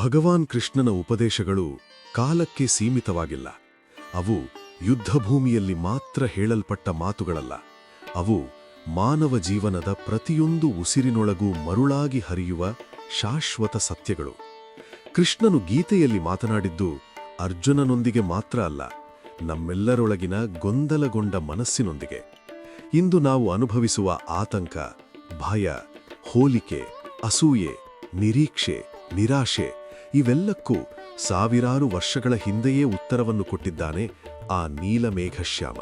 ಭಗವಾನ್ ಕೃಷ್ಣನ ಉಪದೇಶಗಳು ಕಾಲಕ್ಕೆ ಸೀಮಿತವಾಗಿಲ್ಲ. ಅವು ಯುದ್ಧಭೂಮಿಯಲ್ಲಿ ಮಾತ್ರ ಹೇಳಲ್ಪಟ್ಟ ಮಾತುಗಳಲ್ಲ. ಅವು ಮಾನವ ಜೀವನದ ಪ್ರತಿಯೊಂದು ಉಸಿರಿನೊಳಗೂ ಮರುಳಾಗಿ ಹರಿಯುವ ಶಾಶ್ವತ ಸತ್ಯಗಳು. ಕೃಷ್ಣನು ಗೀತೆಯಲ್ಲಿ ಮಾತನಾಡಿದ್ದು ಅರ್ಜುನನೊಂದಿಗೆ ಮಾತ್ರ ಅಲ್ಲ, ನಮ್ಮೆಲ್ಲರೊಳಗಿನ ಗೊಂದಲಗೊಂಡ ಮನಸ್ಸಿನೊಂದಿಗೆ. ಇಂದು ನಾವು ಅನುಭವಿಸುವ ಆತಂಕ, ಭಯ, ಹೋಲಿಕೆ, ಅಸೂಯೆ, ನಿರೀಕ್ಷೆ, ನಿರಾಶೆ ಇವೆಲ್ಲಕ್ಕೂ ಸಾವಿರಾರು ವರ್ಷಗಳ ಹಿಂದೆಯೇ ಉತ್ತರವನ್ನು ಕೊಟ್ಟಿದ್ದಾನೆ ಆ ನೀಲಮೇಘಶ್ಯಾಮ.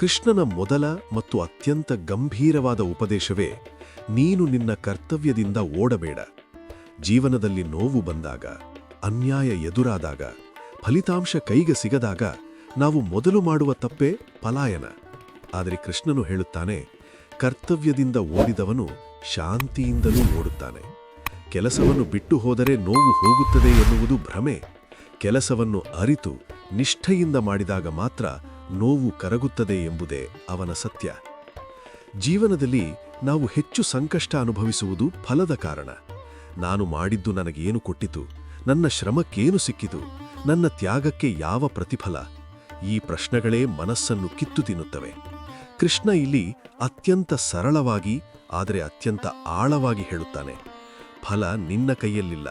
ಕೃಷ್ಣನ ಮೊದಲ ಮತ್ತು ಅತ್ಯಂತ ಗಂಭೀರವಾದ ಉಪದೇಶವೇ ನೀನು ನಿನ್ನ ಕರ್ತವ್ಯದಿಂದ ಓಡಬೇಡ. ಜೀವನದಲ್ಲಿ ನೋವು ಬಂದಾಗ, ಅನ್ಯಾಯ ಎದುರಾದಾಗ, ಫಲಿತಾಂಶ ಕೈಗೆ ಸಿಗದಾಗ ನಾವು ಮೊದಲು ಮಾಡುವ ತಪ್ಪೇ ಪಲಾಯನ. ಆದರೆ ಕೃಷ್ಣನು ಹೇಳುತ್ತಾನೆ, ಕರ್ತವ್ಯದಿಂದ ಓಡಿದವನು ಶಾಂತಿಯಿಂದಲೂ ಓಡುತ್ತಾನೆ. ಕೆಲಸವನ್ನು ಬಿಟ್ಟು ಹೋದರೆ ನೋವು ಹೋಗುತ್ತದೆ ಎನ್ನುವುದು ಭ್ರಮೆ. ಕೆಲಸವನ್ನು ಅರಿತು ನಿಷ್ಠೆಯಿಂದ ಮಾಡಿದಾಗ ಮಾತ್ರ ನೋವು ಕರಗುತ್ತದೆ ಎಂಬುದೇ ಅವನ ಸತ್ಯ. ಜೀವನದಲ್ಲಿ ನಾವು ಹೆಚ್ಚು ಸಂಕಷ್ಟ ಅನುಭವಿಸುವುದು ಫಲದ ಕಾರಣ. ನಾನು ಮಾಡಿದ್ದು ನನಗೇನು ಕೊಟ್ಟಿತು? ನನ್ನ ಶ್ರಮಕ್ಕೇನು ಸಿಕ್ಕಿತು? ನನ್ನ ತ್ಯಾಗಕ್ಕೆ ಯಾವ ಪ್ರತಿಫಲ? ಈ ಪ್ರಶ್ನೆಗಳೇ ಮನಸ್ಸನ್ನು ಕಿತ್ತು ತಿನ್ನುತ್ತವೆ. ಕೃಷ್ಣ ಇಲ್ಲಿ ಅತ್ಯಂತ ಸರಳವಾಗಿ ಆದರೆ ಅತ್ಯಂತ ಆಳವಾಗಿ ಹೇಳುತ್ತಾನೆ, ಫಲ ನಿನ್ನ ಕೈಯಲ್ಲಿಲ್ಲ,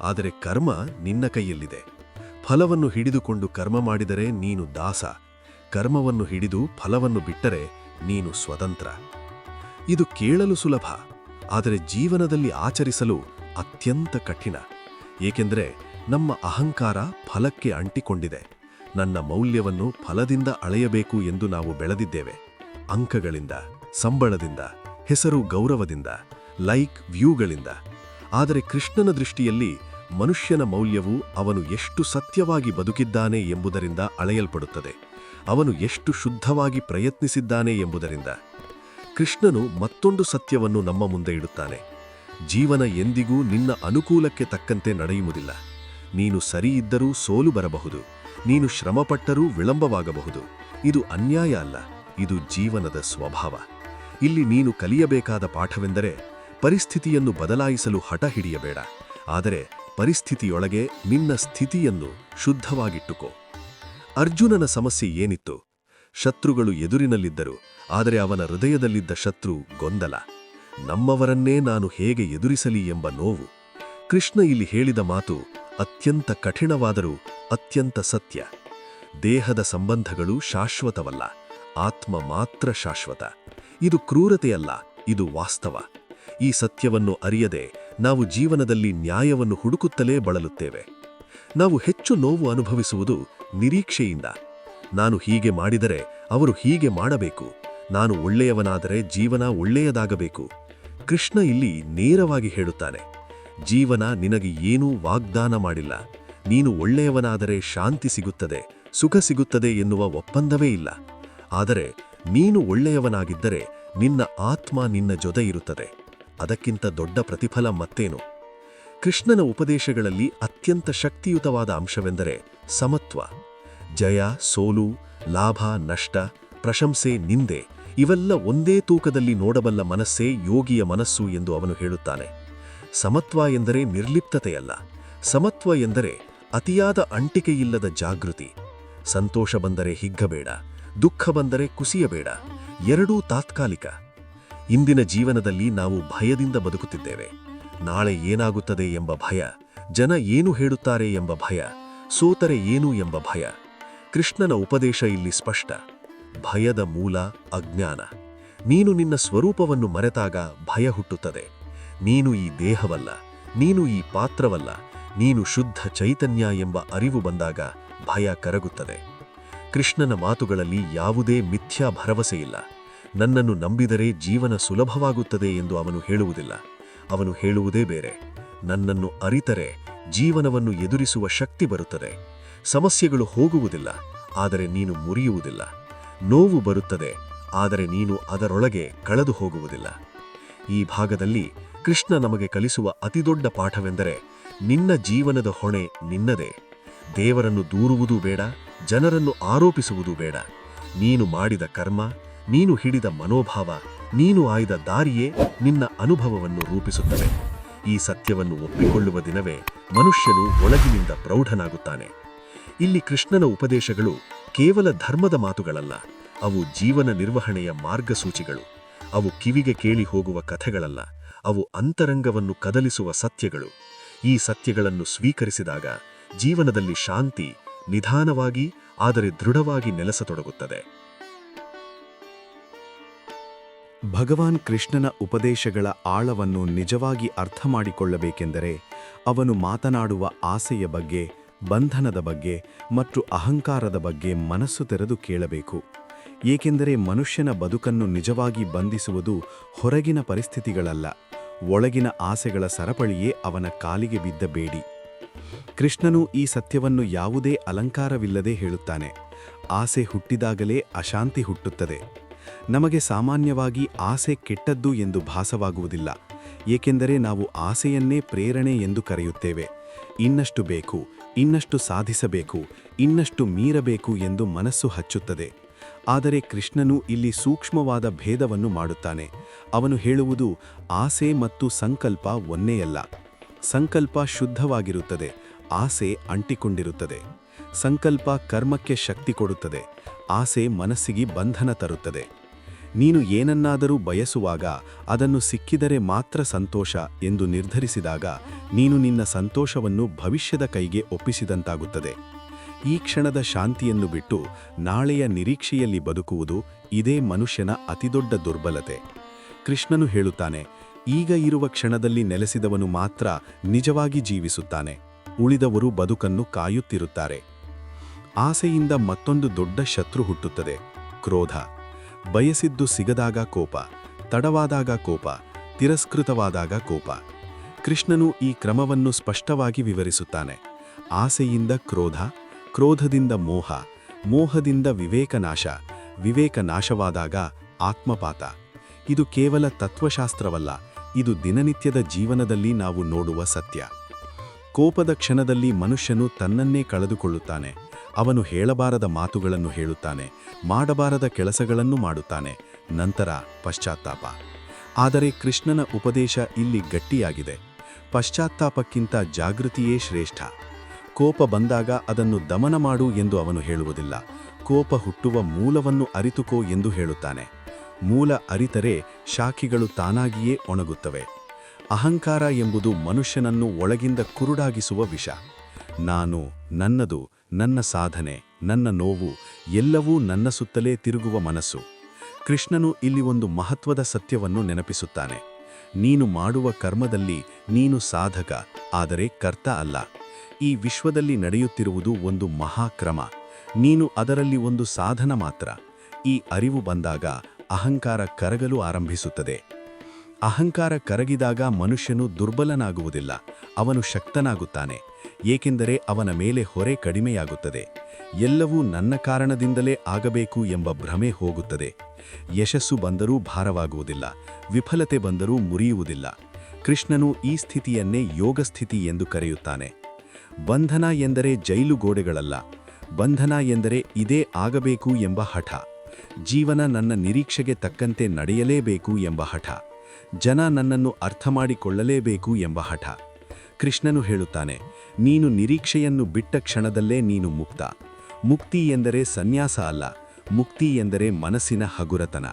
ಆದರೆ ಕರ್ಮ ನಿನ್ನ ಕೈಯಲ್ಲಿದೆ. ಫಲವನ್ನು ಹಿಡಿದುಕೊಂಡು ಕರ್ಮ ಮಾಡಿದರೆ ನೀನು ದಾಸ, ಕರ್ಮವನ್ನು ಹಿಡಿದು ಫಲವನ್ನು ಬಿಟ್ಟರೆ ನೀನು ಸ್ವತಂತ್ರ. ಇದು ಕೇಳಲು ಸುಲಭ, ಆದರೆ ಜೀವನದಲ್ಲಿ ಆಚರಿಸಲು ಅತ್ಯಂತ ಕಠಿಣ. ಏಕೆಂದರೆ ನಮ್ಮ ಅಹಂಕಾರ ಫಲಕ್ಕೆ ಅಂಟಿಕೊಂಡಿದೆ. ನನ್ನ ಮೌಲ್ಯವನ್ನು ಫಲದಿಂದ ಅಳೆಯಬೇಕು ಎಂದು ನಾವು ಬೆಳೆದಿದ್ದೇವೆ. ಅಂಕಗಳಿಂದ, ಸಂಬಳದಿಂದ, ಹೆಸರು ಗೌರವದಿಂದ, ಲೈಕ್ ವ್ಯೂಗಳಿಂದ. ಆದರೆ ಕೃಷ್ಣನ ದೃಷ್ಟಿಯಲ್ಲಿ ಮನುಷ್ಯನ ಮೌಲ್ಯವು ಅವನು ಎಷ್ಟು ಸತ್ಯವಾಗಿ ಬದುಕಿದ್ದಾನೆ ಎಂಬುದರಿಂದ ಅಳೆಯಲ್ಪಡುತ್ತದೆ, ಅವನು ಎಷ್ಟು ಶುದ್ಧವಾಗಿ ಪ್ರಯತ್ನಿಸಿದ್ದಾನೆ ಎಂಬುದರಿಂದ. ಕೃಷ್ಣನು ಮತ್ತೊಂದು ಸತ್ಯವನ್ನು ನಮ್ಮ ಮುಂದೆ ಇಡುತ್ತಾನೆ. ಜೀವನ ಎಂದಿಗೂ ನಿನ್ನ ಅನುಕೂಲಕ್ಕೆ ತಕ್ಕಂತೆ ನಡೆಯುವುದಿಲ್ಲ. ನೀನು ಸರಿಯಿದ್ದರೂ ಸೋಲು ಬರಬಹುದು, ನೀನು ಶ್ರಮಪಟ್ಟರೂ ವಿಳಂಬವಾಗಬಹುದು. ಇದು ಅನ್ಯಾಯ ಅಲ್ಲ, ಇದು ಜೀವನದ ಸ್ವಭಾವ. ಇಲ್ಲಿ ನೀನು ಕಲಿಯಬೇಕಾದ ಪಾಠವೆಂದರೆ, ಪರಿಸ್ಥಿತಿಯನ್ನು ಬದಲಾಯಿಸಲು ಹಠ ಹಿಡಿಯಬೇಡ, ಆದರೆ ಪರಿಸ್ಥಿತಿಯೊಳಗೆ ನಿನ್ನ ಸ್ಥಿತಿಯನ್ನು ಶುದ್ಧವಾಗಿಟ್ಟುಕೋ. ಅರ್ಜುನನ ಸಮಸ್ಯೆ ಏನಿತ್ತು? ಶತ್ರುಗಳು ಎದುರಿನಲ್ಲಿದ್ದರು, ಆದರೆ ಅವನ ಹೃದಯದಲ್ಲಿದ್ದ ಶತ್ರು ಗೊಂದಲ. ನಮ್ಮವರನ್ನೇ ನಾನು ಹೇಗೆ ಎದುರಿಸಲಿ ಎಂಬ ನೋವು. ಕೃಷ್ಣ ಇಲ್ಲಿ ಹೇಳಿದ ಮಾತು ಅತ್ಯಂತ ಕಠಿಣವಾದರೂ ಅತ್ಯಂತ ಸತ್ಯ. ದೇಹದ ಸಂಬಂಧಗಳು ಶಾಶ್ವತವಲ್ಲ, ಆತ್ಮ ಮಾತ್ರ ಶಾಶ್ವತ. ಇದು ಕ್ರೂರತೆಯಲ್ಲ, ಇದು ವಾಸ್ತವ. ಈ ಸತ್ಯವನ್ನು ಅರಿಯದೆ ನಾವು ಜೀವನದಲ್ಲಿ ನ್ಯಾಯವನ್ನು ಹುಡುಕುತ್ತಲೇ ಬಳಲುತ್ತೇವೆ. ನಾವು ಹೆಚ್ಚು ನೋವು ಅನುಭವಿಸುವುದು ನಿರೀಕ್ಷೆಯಿಂದ. ನಾನು ಹೀಗೆ ಮಾಡಿದರೆ ಅವರು ಹೀಗೆ ಮಾಡಬೇಕು, ನಾನು ಒಳ್ಳೆಯವನಾದರೆ ಜೀವನ ಒಳ್ಳೆಯದಾಗಬೇಕು. ಕೃಷ್ಣ ಇಲ್ಲಿ ನೇರವಾಗಿ ಹೇಳುತ್ತಾನೆ, ಜೀವನ ನಿನಗೆ ಏನೂ ವಾಗ್ದಾನ ಮಾಡಿಲ್ಲ. ನೀನು ಒಳ್ಳೆಯವನಾದರೆ ಶಾಂತಿ ಸಿಗುತ್ತದೆ, ಸುಖ ಸಿಗುತ್ತದೆ ಎನ್ನುವ ಒಪ್ಪಂದವೇ ಇಲ್ಲ. ಆದರೆ ನೀನು ಒಳ್ಳೆಯವನಾಗಿದ್ದರೆ ನಿನ್ನ ಆತ್ಮ ನಿನ್ನ ಜೊತೆ ಇರುತ್ತದೆ. ಅದಕ್ಕಿಂತ ದೊಡ್ಡ ಪ್ರತಿಫಲ ಮತ್ತೇನು? ಕೃಷ್ಣನ ಉಪದೇಶಗಳಲ್ಲಿ ಅತ್ಯಂತ ಶಕ್ತಿಯುತವಾದ ಅಂಶವೆಂದರೆ ಸಮತ್ವ. ಜಯ, ಸೋಲು, ಲಾಭ, ನಷ್ಟ, ಪ್ರಶಂಸೆ, ನಿಂದೆ ಇವೆಲ್ಲ ಒಂದೇ ತೂಕದಲ್ಲಿ ನೋಡಬಲ್ಲ ಮನಸ್ಸೇ ಯೋಗಿಯ ಮನಸ್ಸು ಎಂದು ಅವನು ಹೇಳುತ್ತಾನೆ. ಸಮತ್ವ ಎಂದರೆ ನಿರ್ಲಿಪ್ತತೆಯಲ್ಲ, ಸಮತ್ವ ಎಂದರೆ ಅತಿಯಾದ ಅಂಟಿಕೆಯಿಲ್ಲದ ಜಾಗೃತಿ. ಸಂತೋಷ ಬಂದರೆ ಹಿಗ್ಗಬೇಡ, ದುಃಖ ಬಂದರೆ ಕುಸಿಯಬೇಡ, ಎರಡೂ ತಾತ್ಕಾಲಿಕ. ಇಂದಿನ ಜೀವನದಲ್ಲಿ ನಾವು ಭಯದಿಂದ ಬದುಕುತ್ತಿದ್ದೇವೆ. ನಾಳೆ ಏನಾಗುತ್ತದೆ ಎಂಬ ಭಯ, ಜನ ಏನು ಹೇಳುತ್ತಾರೆ ಎಂಬ ಭಯ, ಸೋತರೆ ಏನು ಎಂಬ ಭಯ. ಕೃಷ್ಣನ ಉಪದೇಶ ಇಲ್ಲಿ ಸ್ಪಷ್ಟ. ಭಯದ ಮೂಲ ಅಜ್ಞಾನ. ನೀನು ನಿನ್ನ ಸ್ವರೂಪವನ್ನು ಮರೆತಾಗ ಭಯ ಹುಟ್ಟುತ್ತದೆ. ನೀನು ಈ ದೇಹವಲ್ಲ, ನೀನು ಈ ಪಾತ್ರವಲ್ಲ, ನೀನು ಶುದ್ಧ ಚೈತನ್ಯ ಎಂಬ ಅರಿವು ಬಂದಾಗ ಭಯ ಕರಗುತ್ತದೆ. ಕೃಷ್ಣನ ಮಾತುಗಳಲ್ಲಿ ಯಾವುದೇ ಮಿಥ್ಯಾ ಭರವಸೆಯಿಲ್ಲ. ನನ್ನನ್ನು ನಂಬಿದರೆ ಜೀವನ ಸುಲಭವಾಗುತ್ತದೆ ಎಂದು ಅವನು ಹೇಳುವುದಿಲ್ಲ. ಅವನು ಹೇಳುವುದೇ ಬೇರೆ. ನನ್ನನ್ನು ಅರಿತರೆ ಜೀವನವನ್ನು ಎದುರಿಸುವ ಶಕ್ತಿ ಬರುತ್ತದೆ. ಸಮಸ್ಯೆಗಳು ಹೋಗುವುದಿಲ್ಲ, ಆದರೆ ನೀನು ಮುರಿಯುವುದಿಲ್ಲ. ನೋವು ಬರುತ್ತದೆ, ಆದರೆ ನೀನು ಅದರೊಳಗೆ ಕಳೆದು ಹೋಗುವುದಿಲ್ಲ. ಈ ಭಾಗದಲ್ಲಿ ಕೃಷ್ಣ ನಮಗೆ ಕಲಿಸುವ ಅತಿದೊಡ್ಡ ಪಾಠವೆಂದರೆ, ನಿನ್ನ ಜೀವನದ ಹೊಣೆ ನಿನ್ನದೇ. ದೇವರನ್ನು ದೂರುವುದೂ ಬೇಡ, ಜನರನ್ನು ಆರೋಪಿಸುವುದೂ ಬೇಡ. ನೀನು ಮಾಡಿದ ಕರ್ಮ, ನೀನು ಹಿಡಿದ ಮನೋಭಾವ, ನೀನು ಆಯ್ದ ದಾರಿಯೇ ನಿನ್ನ ಅನುಭವವನ್ನು ರೂಪಿಸುತ್ತವೆ. ಈ ಸತ್ಯವನ್ನು ಒಪ್ಪಿಕೊಳ್ಳುವ ದಿನವೇ ಮನುಷ್ಯನು ಒಳಗಿನಿಂದ ಪ್ರೌಢನಾಗುತ್ತಾನೆ. ಇಲ್ಲಿ ಕೃಷ್ಣನ ಉಪದೇಶಗಳು ಕೇವಲ ಧರ್ಮದ ಮಾತುಗಳಲ್ಲ, ಅವು ಜೀವನ ನಿರ್ವಹಣೆಯ ಮಾರ್ಗಸೂಚಿಗಳು. ಅವು ಕಿವಿಗೆ ಕೇಳಿ ಹೋಗುವ ಕಥೆಗಳಲ್ಲ, ಅವು ಅಂತರಂಗವನ್ನು ಕದಲಿಸುವ ಸತ್ಯಗಳು. ಈ ಸತ್ಯಗಳನ್ನು ಸ್ವೀಕರಿಸಿದಾಗ ಜೀವನದಲ್ಲಿ ಶಾಂತಿ ನಿಧಾನವಾಗಿ ಆದರೆ ದೃಢವಾಗಿ ನೆಲೆಸತೊಡಗುತ್ತದೆ. ಭಗವಾನ್ ಕೃಷ್ಣನ ಉಪದೇಶಗಳ ಆಳವನ್ನು ನಿಜವಾಗಿ ಅರ್ಥ ಮಾಡಿಕೊಳ್ಳಬೇಕೆಂದರೆ ಅವನು ಮಾತನಾಡುವ ಆಸೆಯ ಬಗ್ಗೆ, ಬಂಧನದ ಬಗ್ಗೆ ಮತ್ತು ಅಹಂಕಾರದ ಬಗ್ಗೆ ಮನಸ್ಸು ತೆರೆದು ಕೇಳಬೇಕು. ಏಕೆಂದರೆ ಮನುಷ್ಯನ ಬದುಕನ್ನು ನಿಜವಾಗಿ ಬಂಧಿಸುವುದು ಹೊರಗಿನ ಪರಿಸ್ಥಿತಿಗಳಲ್ಲ, ಒಳಗಿನ ಆಸೆಗಳ ಸರಪಳಿಯೇ ಅವನ ಕಾಲಿಗೆ ಬಿದ್ದ ಬೇಡಿ. ಕೃಷ್ಣನು ಈ ಸತ್ಯವನ್ನು ಯಾವುದೇ ಅಲಂಕಾರವಿಲ್ಲದೆ ಹೇಳುತ್ತಾನೆ. ಆಸೆ ಹುಟ್ಟಿದಾಗಲೇ ಅಶಾಂತಿ ಹುಟ್ಟುತ್ತದೆ. ನಮಗೆ ಸಾಮಾನ್ಯವಾಗಿ ಆಸೆ ಕೆಟ್ಟದ್ದು ಎಂದು ಭಾಸವಾಗುವುದಿಲ್ಲ, ಏಕೆಂದರೆ ನಾವು ಆಸೆಯನ್ನೇ ಪ್ರೇರಣೆ ಎಂದು ಕರೆಯುತ್ತೇವೆ. ಇನ್ನಷ್ಟು ಬೇಕು, ಇನ್ನಷ್ಟು ಸಾಧಿಸಬೇಕು, ಇನ್ನಷ್ಟು ಮೀರಬೇಕು ಎಂದು ಮನಸ್ಸು ಹಚ್ಚುತ್ತದೆ. ಆದರೆ ಕೃಷ್ಣನು ಇಲ್ಲಿ ಸೂಕ್ಷ್ಮವಾದ ಭೇದವನ್ನು ಮಾಡುತ್ತಾನೆ. ಅವನು ಹೇಳುವುದು ಆಸೆ ಮತ್ತು ಸಂಕಲ್ಪ ಒಂದೇಯಲ್ಲ. ಸಂಕಲ್ಪ ಶುದ್ಧವಾಗಿರುತ್ತದೆ, ಆಸೆ ಅಂಟಿಕೊಂಡಿರುತ್ತದೆ. ಸಂಕಲ್ಪ ಕರ್ಮಕ್ಕೆ ಶಕ್ತಿ ಕೊಡುತ್ತದೆ, ಆಸೆ ಮನಸ್ಸಿಗೆ ಬಂಧನ ತರುತ್ತದೆ. ನೀನು ಏನನ್ನಾದರೂ ಬಯಸುವಾಗ ಅದನ್ನು ಸಿಕ್ಕಿದರೆ ಮಾತ್ರ ಸಂತೋಷ ಎಂದು ನಿರ್ಧರಿಸಿದಾಗ ನೀನು ನಿನ್ನ ಸಂತೋಷವನ್ನು ಭವಿಷ್ಯದ ಕೈಗೆ ಒಪ್ಪಿಸಿದಂತಾಗುತ್ತದೆ. ಈ ಕ್ಷಣದ ಶಾಂತಿಯನ್ನು ಬಿಟ್ಟು ನಾಳೆಯ ನಿರೀಕ್ಷೆಯಲ್ಲಿ ಬದುಕುವುದು ಇದೇ ಮನುಷ್ಯನ ಅತಿದೊಡ್ಡ ದುರ್ಬಲತೆ. ಕೃಷ್ಣನು ಹೇಳುತ್ತಾನೆ, ಈಗ ಇರುವ ಕ್ಷಣದಲ್ಲಿ ನೆಲೆಸಿದವನು ಮಾತ್ರ ನಿಜವಾಗಿ ಜೀವಿಸುತ್ತಾನೆ, ಉಳಿದವರು ಬದುಕನ್ನು ಕಾಯುತ್ತಿರುತ್ತಾರೆ. ಆಸೆಯಿಂದ ಮತ್ತೊಂದು ದೊಡ್ಡ ಶತ್ರು ಹುಟ್ಟುತ್ತದೆ, ಕ್ರೋಧ. ಬಯಸಿದ್ದು ಸಿಗದಾಗ ಕೋಪ, ತಡವಾದಾಗ ಕೋಪ, ತಿರಸ್ಕೃತವಾದಾಗ ಕೋಪ. ಕೃಷ್ಣನು ಈ ಕ್ರಮವನ್ನು ಸ್ಪಷ್ಟವಾಗಿ ವಿವರಿಸುತ್ತಾನೆ. ಆಸೆಯಿಂದ ಕ್ರೋಧ, ಕ್ರೋಧದಿಂದ ಮೋಹ, ಮೋಹದಿಂದ ವಿವೇಕನಾಶ, ವಿವೇಕನಾಶವಾದಾಗ ಆತ್ಮಪಾತ. ಇದು ಕೇವಲ ತತ್ವಶಾಸ್ತ್ರವಲ್ಲ, ಇದು ದಿನನಿತ್ಯದ ಜೀವನದಲ್ಲಿ ನಾವು ನೋಡುವ ಸತ್ಯ. ಕೋಪದ ಕ್ಷಣದಲ್ಲಿ ಮನುಷ್ಯನು ತನ್ನನ್ನೇ ಕಳೆದುಕೊಳ್ಳುತ್ತಾನೆ. ಅವನು ಹೇಳಬಾರದ ಮಾತುಗಳನ್ನು ಹೇಳುತ್ತಾನೆ, ಮಾಡಬಾರದ ಕೆಲಸಗಳನ್ನು ಮಾಡುತ್ತಾನೆ, ನಂತರ ಪಶ್ಚಾತ್ತಾಪ. ಆದರೆ ಕೃಷ್ಣನ ಉಪದೇಶ ಇಲ್ಲಿ ಗಟ್ಟಿಯಾಗಿದೆ. ಪಶ್ಚಾತ್ತಾಪಕ್ಕಿಂತ ಜಾಗೃತಿಯೇ ಶ್ರೇಷ್ಠ. ಕೋಪ ಬಂದಾಗ ಅದನ್ನು ದಮನ ಮಾಡು ಎಂದು ಅವನು ಹೇಳುವುದಿಲ್ಲ, ಕೋಪ ಹುಟ್ಟುವ ಮೂಲವನ್ನು ಅರಿತುಕೋ ಎಂದು ಹೇಳುತ್ತಾನೆ. ಮೂಲ ಅರಿತರೆ ಶಾಖೆಗಳು ತಾನಾಗಿಯೇ ಒಣಗುತ್ತವೆ. ಅಹಂಕಾರ ಎಂಬುದು ಮನುಷ್ಯನನ್ನು ಒಳಗಿಂದ ಕುರುಡಾಗಿಸುವ ವಿಷ. ನಾನು, ನನ್ನದು, ನನ್ನ ಸಾಧನೆ, ನನ್ನ ನೋವು ಎಲ್ಲವೂ ನನ್ನ ಸುತ್ತಲೇ ತಿರುಗುವ ಮನಸ್ಸು. ಕೃಷ್ಣನು ಇಲ್ಲಿ ಒಂದು ಮಹತ್ವದ ಸತ್ಯವನ್ನು ನೆನಪಿಸುತ್ತಾನೆ. ನೀನು ಮಾಡುವ ಕರ್ಮದಲ್ಲಿ ನೀನು ಸಾಧಕ, ಆದರೆ ಕರ್ತ ಅಲ್ಲ. ಈ ವಿಶ್ವದಲ್ಲಿ ನಡೆಯುತ್ತಿರುವುದು ಒಂದು ಮಹಾಕ್ರಮ, ನೀನು ಅದರಲ್ಲಿ ಒಂದು ಸಾಧನ ಮಾತ್ರ. ಈ ಅರಿವು ಬಂದಾಗ ಅಹಂಕಾರ ಕರಗಲು ಆರಂಭಿಸುತ್ತದೆ. ಅಹಂಕಾರ ಕರಗಿದಾಗ ಮನುಷ್ಯನು ದುರ್ಬಲನಾಗುವುದಿಲ್ಲ, ಅವನು ಶಕ್ತನಾಗುತ್ತಾನೆ. ಏಕೆಂದರೆ ಅವನ ಮೇಲೆ ಹೊರೆ ಕಡಿಮೆಯಾಗುತ್ತದೆ. ಎಲ್ಲವೂ ನನ್ನ ಕಾರಣದಿಂದಲೇ ಆಗಬೇಕು ಎಂಬ ಭ್ರಮೆ ಹೋಗುತ್ತದೆ. ಯಶಸ್ಸು ಬಂದರೂ ಭಾರವಾಗುವುದಿಲ್ಲ, ವಿಫಲತೆ ಬಂದರೂ ಮುರಿಯುವುದಿಲ್ಲ. ಕೃಷ್ಣನು ಈ ಸ್ಥಿತಿಯನ್ನೇ ಯೋಗಸ್ಥಿತಿ ಎಂದು ಕರೆಯುತ್ತಾನೆ. ಬಂಧನ ಎಂದರೆ ಜೈಲು ಗೋಡೆಗಳಲ್ಲ, ಬಂಧನ ಎಂದರೆ ಇದೇ ಆಗಬೇಕು ಎಂಬ ಹಠ. ಜೀವನ ನನ್ನ ನಿರೀಕ್ಷೆಗೆ ತಕ್ಕಂತೆ ನಡೆಯಲೇಬೇಕು ಎಂಬ ಹಠ. ಜನ ನನ್ನನ್ನು ಅರ್ಥಮಾಡಿಕೊಳ್ಳಲೇಬೇಕು ಎಂಬ ಹಠ. ಕೃಷ್ಣನು ಹೇಳುತ್ತಾನೆ, ನೀನು ನಿರೀಕ್ಷೆಯನ್ನು ಬಿಟ್ಟ ಕ್ಷಣದಲ್ಲೇ ನೀನು ಮುಕ್ತ. ಮುಕ್ತಿ ಎಂದರೆ ಸನ್ಯಾಸ ಅಲ್ಲ, ಮುಕ್ತಿ ಎಂದರೆ ಮನಸ್ಸಿನ ಹಗುರತನ.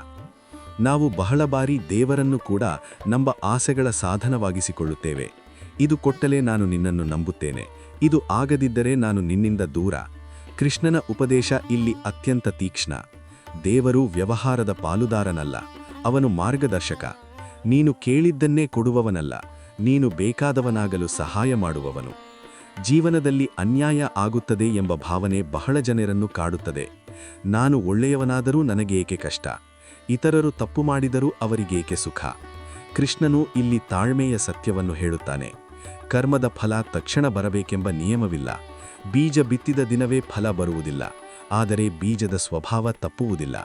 ನಾವು ಬಹಳ ಬಾರಿ ದೇವರನ್ನು ಕೂಡ ನಮ್ಮ ಆಸೆಗಳ ಸಾಧನವಾಗಿಸಿಕೊಳ್ಳುತ್ತೇವೆ. ಇದು ಕೊಟ್ಟಲೇ ನಾನು ನಿನ್ನನ್ನು ನಂಬುತ್ತೇನೆ, ಇದು ಆಗದಿದ್ದರೆ ನಾನು ನಿನ್ನಿಂದ ದೂರ. ಕೃಷ್ಣನ ಉಪದೇಶ ಇಲ್ಲಿ ಅತ್ಯಂತ ತೀಕ್ಷ್ಣ. ದೇವರು ವ್ಯವಹಾರದ ಪಾಲುದಾರನಲ್ಲ, ಅವನು ಮಾರ್ಗದರ್ಶಕ. ನೀನು ಕೇಳಿದ್ದನ್ನೇ ಕೊಡುವವನಲ್ಲ, ನೀನು ಬೇಕಾದವನಾಗಲು ಸಹಾಯ ಮಾಡುವವನು. ಜೀವನದಲ್ಲಿ ಅನ್ಯಾಯ ಆಗುತ್ತದೆ ಎಂಬ ಭಾವನೆ ಬಹಳ ಜನರನ್ನು ಕಾಡುತ್ತದೆ. ನಾನು ಒಳ್ಳೆಯವನಾದರೂ ನನಗೇಕೆ ಕಷ್ಟ, ಇತರರು ತಪ್ಪು ಮಾಡಿದರೂ ಅವರಿಗೇಕೆ ಸುಖ. ಕೃಷ್ಣನು ಇಲ್ಲಿ ತಾಳ್ಮೆಯ ಸತ್ಯವನ್ನು ಹೇಳುತ್ತಾನೆ. ಕರ್ಮದ ಫಲ ತಕ್ಷಣ ಬರಬೇಕೆಂಬ ನಿಯಮವಿಲ್ಲ. ಬೀಜ ಬಿತ್ತಿದ ದಿನವೇ ಫಲ ಬರುವುದಿಲ್ಲ, ಆದರೆ ಬೀಜದ ಸ್ವಭಾವ ತಪ್ಪುವುದಿಲ್ಲ.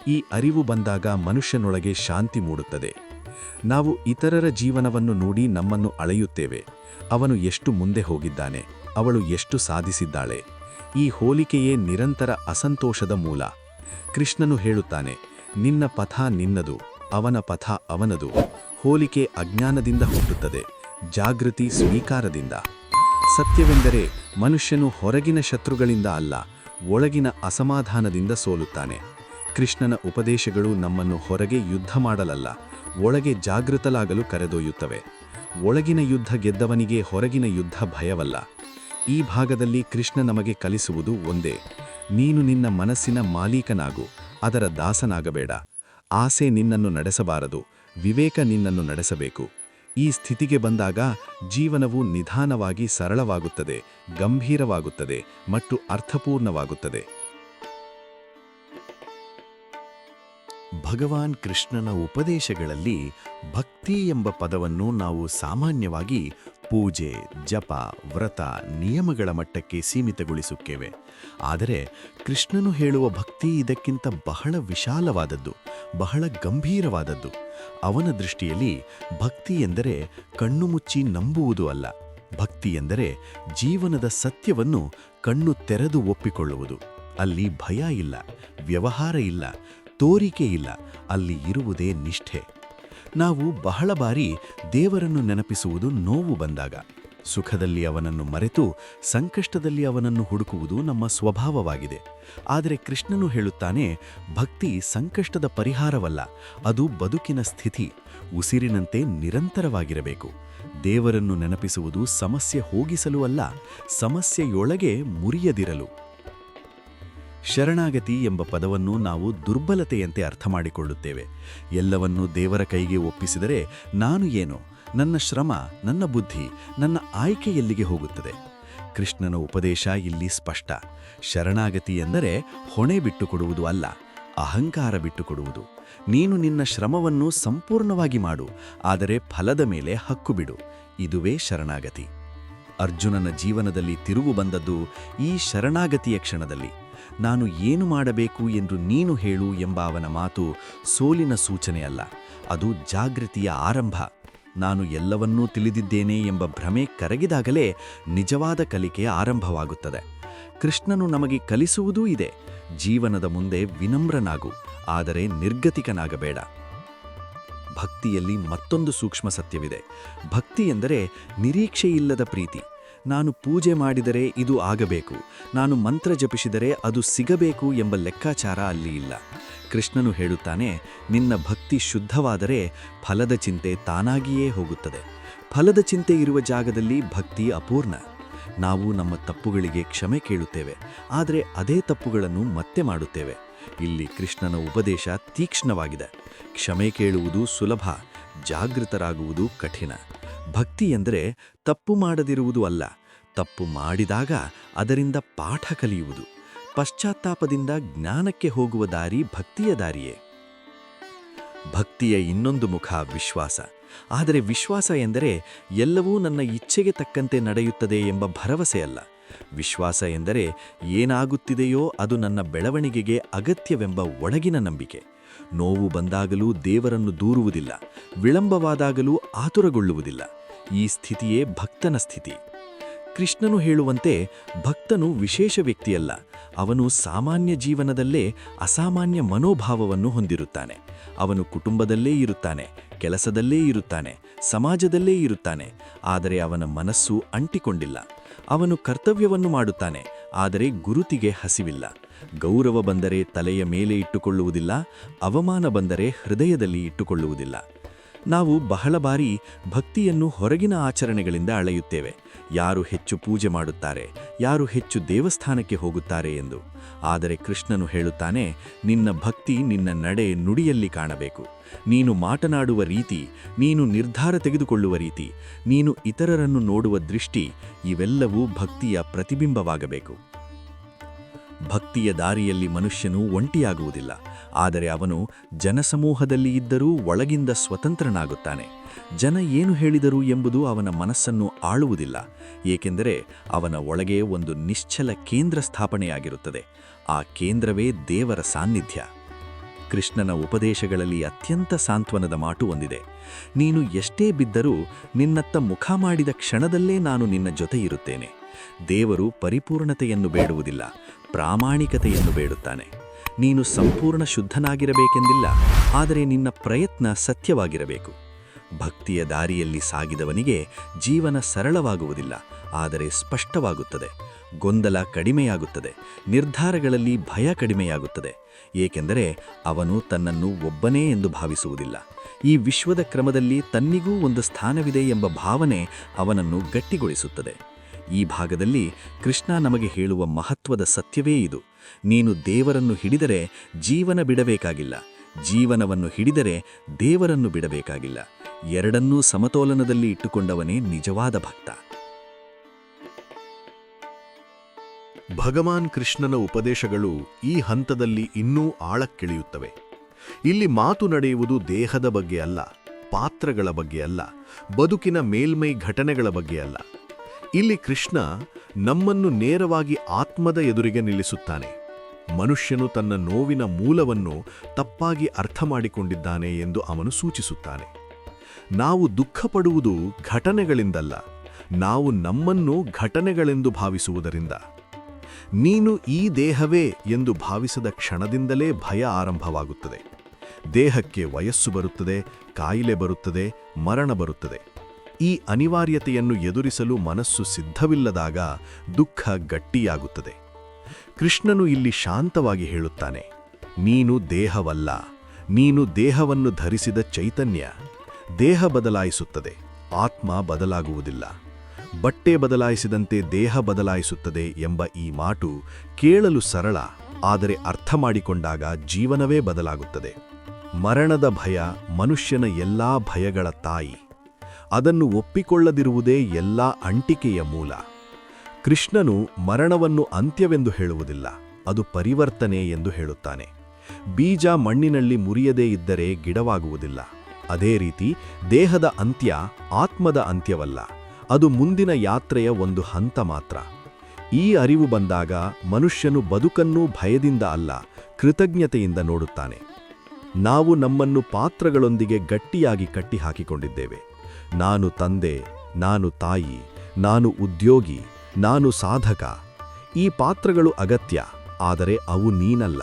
ಈ ಅರಿವು ಬಂದಾಗ ಮನುಷ್ಯನೊಳಗೆ ಶಾಂತಿ ಮೂಡುತ್ತದೆ. ನಾವು ಇತರರ ಜೀವನವನ್ನು ನೋಡಿ ನಮ್ಮನ್ನು ಅಳೆಯುತ್ತೇವೆ. ಅವನು ಎಷ್ಟು ಮುಂದೆ ಹೋಗಿದ್ದಾನೆ, ಅವಳು ಎಷ್ಟು ಸಾಧಿಸಿದ್ದಾಳೆ. ಈ ಹೋಲಿಕೆಯೇ ನಿರಂತರ ಅಸಂತೋಷದ ಮೂಲ. ಕೃಷ್ಣನು ಹೇಳುತ್ತಾನೆ, ನಿನ್ನ ಪಥ ನಿನ್ನದು, ಅವನ ಪಥ ಅವನದು. ಹೋಲಿಕೆ ಅಜ್ಞಾನದಿಂದ ಹುಟ್ಟುತ್ತದೆ, ಜಾಗೃತಿ ಸ್ವೀಕಾರದಿಂದ. ಸತ್ಯವೆಂದರೆ ಮನುಷ್ಯನು ಹೊರಗಿನ ಶತ್ರುಗಳಿಂದ ಅಲ್ಲ, ಒಳಗಿನ ಅಸಮಾಧಾನದಿಂದ ಸೋಲುತ್ತಾನೆ. ಕೃಷ್ಣನ ಉಪದೇಶಗಳು ನಮ್ಮನ್ನು ಹೊರಗೆ ಯುದ್ಧ ಮಾಡಲಲ್ಲ, ಒಳಗೆ ಜಾಗೃತಲಾಗಲು ಕರೆದೊಯ್ಯುತ್ತವೆ. ಒಳಗಿನ ಯುದ್ಧ ಗೆದ್ದವನಿಗೆ ಹೊರಗಿನ ಯುದ್ಧ ಭಯವಲ್ಲ. ಈ ಭಾಗದಲ್ಲಿ ಕೃಷ್ಣ ನಮಗೆ ಕಲಿಸುವುದು ಒಂದೇ: ನೀನು ನಿನ್ನ ಮನಸ್ಸಿನ ಮಾಲೀಕನಾಗು, ಅದರ ದಾಸನಾಗಬೇಡ. ಆಸೆ ನಿನ್ನನ್ನು ನಡೆಸಬಾರದು, ವಿವೇಕ ನಿನ್ನನ್ನು ನಡೆಸಬೇಕು. ಈ ಸ್ಥಿತಿಗೆ ಬಂದಾಗ ಜೀವನವು ನಿಧಾನವಾಗಿ ಸರಳವಾಗುತ್ತದೆ, ಗಂಭೀರವಾಗುತ್ತದೆ ಮತ್ತು ಅರ್ಥಪೂರ್ಣವಾಗುತ್ತದೆ. ಭಗವಾನ್ ಕೃಷ್ಣನ ಉಪದೇಶಗಳಲ್ಲಿ ಭಕ್ತಿ ಎಂಬ ಪದವನ್ನು ನಾವು ಸಾಮಾನ್ಯವಾಗಿ ಪೂಜೆ, ಜಪ, ವ್ರತ, ನಿಯಮಗಳ ಮಟ್ಟಕ್ಕೆ ಸೀಮಿತಗೊಳಿಸುತ್ತೇವೆ. ಆದರೆ ಕೃಷ್ಣನು ಹೇಳುವ ಭಕ್ತಿ ಇದಕ್ಕಿಂತ ಬಹಳ ವಿಶಾಲವಾದದ್ದು, ಬಹಳ ಗಂಭೀರವಾದದ್ದು. ಅವನ ದೃಷ್ಟಿಯಲ್ಲಿ ಭಕ್ತಿ ಎಂದರೆ ಕಣ್ಣು ಮುಚ್ಚಿ ನಂಬುವುದು ಅಲ್ಲ. ಭಕ್ತಿ ಎಂದರೆ ಜೀವನದ ಸತ್ಯವನ್ನು ಕಣ್ಣು ತೆರೆದು ಒಪ್ಪಿಕೊಳ್ಳುವುದು. ಅಲ್ಲಿ ಭಯ ಇಲ್ಲ, ವ್ಯವಹಾರ ಇಲ್ಲ, ತೋರಿಕೆ ಇಲ್ಲ, ಅಲ್ಲಿ ಇರುವುದೇ ನಿಷ್ಠೆ. ನಾವು ಬಹಳ ಬಾರಿ ದೇವರನ್ನು ನೆನಪಿಸುವುದು ನೋವು ಬಂದಾಗ. ಸುಖದಲ್ಲಿ ಅವನನ್ನು ಮರೆತು ಸಂಕಷ್ಟದಲ್ಲಿ ಅವನನ್ನು ಹುಡುಕುವುದು ನಮ್ಮ ಸ್ವಭಾವವಾಗಿದೆ. ಆದರೆ ಕೃಷ್ಣನು ಹೇಳುತ್ತಾನೆ, ಭಕ್ತಿ ಸಂಕಷ್ಟದ ಪರಿಹಾರವಲ್ಲ, ಅದು ಬದುಕಿನ ಸ್ಥಿತಿ. ಉಸಿರಿನಂತೆ ನಿರಂತರವಾಗಿರಬೇಕು. ದೇವರನ್ನು ನೆನಪಿಸುವುದು ಸಮಸ್ಯೆ ಹೋಗಿಸಲು ಅಲ್ಲ, ಸಮಸ್ಯೆಯೊಳಗೆ ಮುರಿಯದಿರಲು. ಶರಣಾಗತಿ ಎಂಬ ಪದವನ್ನು ನಾವು ದುರ್ಬಲತೆಯಂತೆ ಅರ್ಥ ಮಾಡಿಕೊಳ್ಳುತ್ತೇವೆ. ಎಲ್ಲವನ್ನೂ ದೇವರ ಕೈಗೆ ಒಪ್ಪಿಸಿದರೆ ನಾನು ಏನು? ನನ್ನ ಶ್ರಮ, ನನ್ನ ಬುದ್ಧಿ, ನನ್ನ ಆಯ್ಕೆ ಎಲ್ಲಿಗೆ ಹೋಗುತ್ತದೆ? ಕೃಷ್ಣನ ಉಪದೇಶ ಇಲ್ಲಿ ಸ್ಪಷ್ಟ. ಶರಣಾಗತಿ ಎಂದರೆ ಹೊಣೆ ಬಿಟ್ಟುಕೊಡುವುದು ಅಲ್ಲ, ಅಹಂಕಾರ ಬಿಟ್ಟುಕೊಡುವುದು. ನೀನು ನಿನ್ನ ಶ್ರಮವನ್ನು ಸಂಪೂರ್ಣವಾಗಿ ಮಾಡು, ಆದರೆ ಫಲದ ಮೇಲೆ ಹಕ್ಕು ಬಿಡು. ಇದುವೇ ಶರಣಾಗತಿ. ಅರ್ಜುನನ ಜೀವನದಲ್ಲಿ ತಿರುವು ಬಂದದ್ದು ಈ ಶರಣಾಗತಿಯ ಕ್ಷಣದಲ್ಲಿ. ನಾನು ಏನು ಮಾಡಬೇಕು ಎಂದು ನೀನು ಹೇಳು ಎಂಬ ಅವನ ಮಾತು ಸೋಲಿನ ಸೂಚನೆಯಲ್ಲ, ಅದು ಜಾಗೃತಿಯ ಆರಂಭ. ನಾನು ಎಲ್ಲವನ್ನೂ ತಿಳಿದಿದ್ದೇನೆ ಎಂಬ ಭ್ರಮೆ ಕರಗಿದಾಗಲೇ ನಿಜವಾದ ಕಲಿಕೆ ಆರಂಭವಾಗುತ್ತದೆ. ಕೃಷ್ಣನು ನಮಗೆ ಕಲಿಸುವುದೂ ಇದೆ: ಜೀವನದ ಮುಂದೆ ವಿನಮ್ರನಾಗು, ಆದರೆ ನಿರ್ಗತಿಕನಾಗಬೇಡ. ಭಕ್ತಿಯಲ್ಲಿ ಮತ್ತೊಂದು ಸೂಕ್ಷ್ಮ ಸತ್ಯವಿದೆ. ಭಕ್ತಿ ಎಂದರೆ ನಿರೀಕ್ಷೆಯಿಲ್ಲದ ಪ್ರೀತಿ. ನಾನು ಪೂಜೆ ಮಾಡಿದರೆ ಇದು ಆಗಬೇಕು, ನಾನು ಮಂತ್ರ ಜಪಿಸಿದರೆ ಅದು ಸಿಗಬೇಕು ಎಂಬ ಲೆಕ್ಕಾಚಾರ ಅಲ್ಲಿ ಇಲ್ಲ. ಕೃಷ್ಣನು ಹೇಳುತ್ತಾನೆ, ನಿನ್ನ ಭಕ್ತಿ ಶುದ್ಧವಾದರೆ ಫಲದ ಚಿಂತೆ ತಾನಾಗಿಯೇ ಹೋಗುತ್ತದೆ. ಫಲದ ಚಿಂತೆ ಇರುವ ಜಾಗದಲ್ಲಿ ಭಕ್ತಿ ಅಪೂರ್ಣ. ನಾವು ನಮ್ಮ ತಪ್ಪುಗಳಿಗೆ ಕ್ಷಮೆ ಕೇಳುತ್ತೇವೆ, ಆದರೆ ಅದೇ ತಪ್ಪುಗಳನ್ನು ಮತ್ತೆ ಮಾಡುತ್ತೇವೆ. ಇಲ್ಲಿ ಕೃಷ್ಣನ ಉಪದೇಶ ತೀಕ್ಷ್ಣವಾಗಿದೆ. ಕ್ಷಮೆ ಕೇಳುವುದು ಸುಲಭ, ಜಾಗೃತರಾಗುವುದು ಕಠಿಣ. ಭಕ್ತಿ ಎಂದರೆ ತಪ್ಪು ಮಾಡದಿರುವುದು ಅಲ್ಲ, ತಪ್ಪು ಮಾಡಿದಾಗ ಅದರಿಂದ ಪಾಠ ಕಲಿಯುವುದು. ಪಶ್ಚಾತ್ತಾಪದಿಂದ ಜ್ಞಾನಕ್ಕೆ ಹೋಗುವ ದಾರಿ ಭಕ್ತಿಯ ದಾರಿಯೇ. ಭಕ್ತಿಯ ಇನ್ನೊಂದು ಮುಖ ವಿಶ್ವಾಸ. ಆದರೆ ವಿಶ್ವಾಸ ಎಂದರೆ ಎಲ್ಲವೂ ನನ್ನ ಇಚ್ಛೆಗೆ ತಕ್ಕಂತೆ ನಡೆಯುತ್ತದೆ ಎಂಬ ಭರವಸೆ ಅಲ್ಲ. ವಿಶ್ವಾಸ ಎಂದರೆ ಏನಾಗುತ್ತಿದೆಯೋ ಅದು ನನ್ನ ಬೆಳವಣಿಗೆಗೆ ಅಗತ್ಯವೆಂಬ ಒಳಗಿನ ನಂಬಿಕೆ. ನೋವು ಬಂದಾಗಲೂ ದೇವರನ್ನು ದೂರುವುದಿಲ್ಲ, ವಿಳಂಬವಾದಾಗಲೂ ಆತುರಗೊಳ್ಳುವುದಿಲ್ಲ. ಈ ಸ್ಥಿತಿಯೇ ಭಕ್ತನ ಸ್ಥಿತಿ. ಕೃಷ್ಣನು ಹೇಳುವಂತೆ ಭಕ್ತನು ವಿಶೇಷ ವ್ಯಕ್ತಿಯಲ್ಲ, ಅವನು ಸಾಮಾನ್ಯ ಜೀವನದಲ್ಲೇ ಅಸಾಮಾನ್ಯ ಮನೋಭಾವವನ್ನು ಹೊಂದಿರುತ್ತಾನೆ. ಅವನು ಕುಟುಂಬದಲ್ಲೇ ಇರುತ್ತಾನೆ, ಕೆಲಸದಲ್ಲೇ ಇರುತ್ತಾನೆ, ಸಮಾಜದಲ್ಲೇ ಇರುತ್ತಾನೆ, ಆದರೆ ಅವನ ಮನಸ್ಸು ಅಂಟಿಕೊಂಡಿಲ್ಲ. ಅವನು ಕರ್ತವ್ಯವನ್ನು ಮಾಡುತ್ತಾನೆ, ಆದರೆ ಗುರುತಿಗೆ ಹಸಿವಿಲ್ಲ. ಗೌರವ ಬಂದರೆ ತಲೆಯ ಮೇಲೆ ಇಟ್ಟುಕೊಳ್ಳುವುದಿಲ್ಲ, ಅವಮಾನ ಬಂದರೆ ಹೃದಯದಲ್ಲಿ ಇಟ್ಟುಕೊಳ್ಳುವುದಿಲ್ಲ. ನಾವು ಬಹಳ ಬಾರಿ ಭಕ್ತಿಯನ್ನು ಹೊರಗಿನ ಆಚರಣೆಗಳಿಂದ ಅಳೆಯುತ್ತೇವೆ. ಯಾರು ಹೆಚ್ಚು ಪೂಜೆ ಮಾಡುತ್ತಾರೆ, ಯಾರು ಹೆಚ್ಚು ದೇವಸ್ಥಾನಕ್ಕೆ ಹೋಗುತ್ತಾರೆ ಎಂದು. ಆದರೆ ಕೃಷ್ಣನು ಹೇಳುತ್ತಾನೆ, ನಿನ್ನ ಭಕ್ತಿ ನಿನ್ನ ನಡೆ ನುಡಿಯಲ್ಲಿ ಕಾಣಬೇಕು. ನೀನು ಮಾತನಾಡುವ ರೀತಿ, ನೀನು ನಿರ್ಧಾರ ತೆಗೆದುಕೊಳ್ಳುವ ರೀತಿ, ನೀನು ಇತರರನ್ನು ನೋಡುವ ದೃಷ್ಟಿ, ಇವೆಲ್ಲವೂ ಭಕ್ತಿಯ ಪ್ರತಿಬಿಂಬವಾಗಬೇಕು. ಭಕ್ತಿಯ ದಾರಿಯಲ್ಲಿ ಮನುಷ್ಯನು ಒಂಟಿಯಾಗುವುದಿಲ್ಲ, ಆದರೆ ಅವನು ಜನಸಮೂಹದಲ್ಲಿ ಇದ್ದರೂ ಒಳಗಿಂದ ಸ್ವತಂತ್ರನಾಗುತ್ತಾನೆ. ಜನ ಏನು ಹೇಳಿದರು ಎಂಬುದು ಅವನ ಮನಸ್ಸನ್ನು ಆಳುವುದಿಲ್ಲ, ಏಕೆಂದರೆ ಅವನ ಒಳಗೆ ಒಂದು ನಿಶ್ಚಲ ಕೇಂದ್ರ ಸ್ಥಾಪನೆಯಾಗಿರುತ್ತದೆ. ಆ ಕೇಂದ್ರವೇ ದೇವರ ಸಾನ್ನಿಧ್ಯ. ಕೃಷ್ಣನ ಉಪದೇಶಗಳಲ್ಲಿ ಅತ್ಯಂತ ಸಾಂತ್ವನದ ಮಾತು ಒಂದಿದೆ: ನೀನು ಎಷ್ಟೇ ಬಿದ್ದರೂ ನಿನ್ನತ್ತ ಮುಖ ಮಾಡಿದ ಕ್ಷಣದಲ್ಲೇ ನಾನು ನಿನ್ನ ಜೊತೆ ಇರುತ್ತೇನೆ. ದೇವರು ಪರಿಪೂರ್ಣತೆಯನ್ನು ಬೇಡುವುದಿಲ್ಲ, ಪ್ರಾಮಾಣಿಕತೆಯನ್ನು ಬೇಡುತ್ತಾನೆ. ನೀನು ಸಂಪೂರ್ಣ ಶುದ್ಧನಾಗಿರಬೇಕೆಂದಿಲ್ಲ, ಆದರೆ ನಿನ್ನ ಪ್ರಯತ್ನ ಸತ್ಯವಾಗಿರಬೇಕು. ಭಕ್ತಿಯ ದಾರಿಯಲ್ಲಿ ಸಾಗಿದವನಿಗೆ ಜೀವನ ಸರಳವಾಗುವುದಿಲ್ಲ, ಆದರೆ ಸ್ಪಷ್ಟವಾಗುತ್ತದೆ. ಗೊಂದಲ ಕಡಿಮೆಯಾಗುತ್ತದೆ, ನಿರ್ಧಾರಗಳಲ್ಲಿ ಭಯ ಕಡಿಮೆಯಾಗುತ್ತದೆ. ಏಕೆಂದರೆ ಅವನು ತನ್ನನ್ನು ಒಬ್ಬನೇ ಎಂದು ಭಾವಿಸುವುದಿಲ್ಲ. ಈ ವಿಶ್ವದ ಕ್ರಮದಲ್ಲಿ ತನ್ನಿಗೂ ಒಂದು ಸ್ಥಾನವಿದೆ ಎಂಬ ಭಾವನೆ ಅವನನ್ನು ಗಟ್ಟಿಗೊಳಿಸುತ್ತದೆ. ಈ ಭಾಗದಲ್ಲಿ ಕೃಷ್ಣ ನಮಗೆ ಹೇಳುವ ಮಹತ್ವದ ಸತ್ಯವೇ ಇದು. ನೀನು ದೇವರನ್ನು ಹಿಡಿದರೆ ಜೀವನ ಬಿಡಬೇಕಾಗಿಲ್ಲ, ಜೀವನವನ್ನು ಹಿಡಿದರೆ ದೇವರನ್ನು ಬಿಡಬೇಕಾಗಿಲ್ಲ. ಎರಡನ್ನೂ ಸಮತೋಲನದಲ್ಲಿ ಇಟ್ಟುಕೊಂಡವನೇ ನಿಜವಾದ ಭಕ್ತ. ಭಗವಾನ್ ಕೃಷ್ಣನ ಉಪದೇಶಗಳು ಈ ಹಂತದಲ್ಲಿ ಇನ್ನೂ ಆಳಕ್ಕಿಳಿಯುತ್ತವೆ. ಇಲ್ಲಿ ಮಾತು ನಡೆಯುವುದು ದೇಹದ ಬಗ್ಗೆ ಅಲ್ಲ, ಪಾತ್ರಗಳ ಬಗ್ಗೆ ಅಲ್ಲ, ಬದುಕಿನ ಮೇಲ್ಮೈ ಘಟನೆಗಳ ಬಗ್ಗೆ ಅಲ್ಲ. ಇಲ್ಲಿ ಕೃಷ್ಣ ನಮ್ಮನ್ನು ನೇರವಾಗಿ ಆತ್ಮದ ಎದುರಿಗೆ ನಿಲ್ಲಿಸುತ್ತಾನೆ. ಮನುಷ್ಯನು ತನ್ನ ನೋವಿನ ಮೂಲವನ್ನು ತಪ್ಪಾಗಿ ಅರ್ಥ ಮಾಡಿಕೊಂಡಿದ್ದಾನೆ ಎಂದು ಅವನು ಸೂಚಿಸುತ್ತಾನೆ. ನಾವು ದುಃಖಪಡುವುದು ಘಟನೆಗಳಿಂದಲ್ಲ, ನಾವು ನಮ್ಮನ್ನು ಘಟನೆಗಳೆಂದು ಭಾವಿಸುವುದರಿಂದ. ನೀನು ಈ ದೇಹವೇ ಎಂದು ಭಾವಿಸದ ಕ್ಷಣದಿಂದಲೇ ಭಯ ಆರಂಭವಾಗುತ್ತದೆ. ದೇಹಕ್ಕೆ ವಯಸ್ಸು ಬರುತ್ತದೆ, ಕಾಯಿಲೆ ಬರುತ್ತದೆ, ಮರಣ ಬರುತ್ತದೆ. ಈ ಅನಿವಾರ್ಯತೆಯನ್ನು ಎದುರಿಸಲು ಮನಸ್ಸು ಸಿದ್ಧವಿಲ್ಲದಾಗ ದುಃಖ ಗಟ್ಟಿಯಾಗುತ್ತದೆ. ಕೃಷ್ಣನು ಇಲ್ಲಿ ಶಾಂತವಾಗಿ ಹೇಳುತ್ತಾನೆ, ನೀನು ದೇಹವಲ್ಲ, ನೀನು ದೇಹವನ್ನು ಧರಿಸಿದ ಚೈತನ್ಯ. ದೇಹ ಬದಲಾಯಿಸುತ್ತದೆ, ಆತ್ಮ ಬದಲಾಗುವುದಿಲ್ಲ. ಬಟ್ಟೆ ಬದಲಾಯಿಸಿದಂತೆ ದೇಹ ಬದಲಾಯಿಸುತ್ತದೆ ಎಂಬ ಈ ಮಾತು ಕೇಳಲು ಸರಳ, ಆದರೆ ಅರ್ಥ ಮಾಡಿಕೊಂಡಾಗ ಜೀವನವೇ ಬದಲಾಗುತ್ತದೆ. ಮರಣದ ಭಯ ಮನುಷ್ಯನ ಎಲ್ಲಾ ಭಯಗಳ ತಾಯಿ. ಅದನ್ನು ಒಪ್ಪಿಕೊಳ್ಳದಿರುವುದೇ ಎಲ್ಲಾ ಅಂಟಿಕೆಯ ಮೂಲ. ಕೃಷ್ಣನು ಮರಣವನ್ನು ಅಂತ್ಯವೆಂದು ಹೇಳುವುದಿಲ್ಲ, ಅದು ಪರಿವರ್ತನೆ ಎಂದು ಹೇಳುತ್ತಾನೆ. ಬೀಜ ಮಣ್ಣಿನಲ್ಲಿ ಮುರಿಯದೇ ಇದ್ದರೆ ಗಿಡವಾಗುವುದಿಲ್ಲ. ಅದೇ ರೀತಿ ದೇಹದ ಅಂತ್ಯ ಆತ್ಮದ ಅಂತ್ಯವಲ್ಲ, ಅದು ಮುಂದಿನ ಯಾತ್ರೆಯ ಒಂದು ಹಂತ ಮಾತ್ರ. ಈ ಅರಿವು ಬಂದಾಗ ಮನುಷ್ಯನು ಬದುಕನ್ನೂ ಭಯದಿಂದ ಅಲ್ಲ, ಕೃತಜ್ಞತೆಯಿಂದ ನೋಡುತ್ತಾನೆ. ನಾವು ನಮ್ಮನ್ನು ಪಾತ್ರಗಳೊಂದಿಗೆ ಗಟ್ಟಿಯಾಗಿ ಕಟ್ಟಿಹಾಕಿಕೊಂಡಿದ್ದೇವೆ. ನಾನು ತಂದೆ, ನಾನು ತಾಯಿ, ನಾನು ಉದ್ಯೋಗಿ, ನಾನು ಸಾಧಕ. ಈ ಪಾತ್ರಗಳು ಅಗತ್ಯ, ಆದರೆ ಅವು ನೀನಲ್ಲ.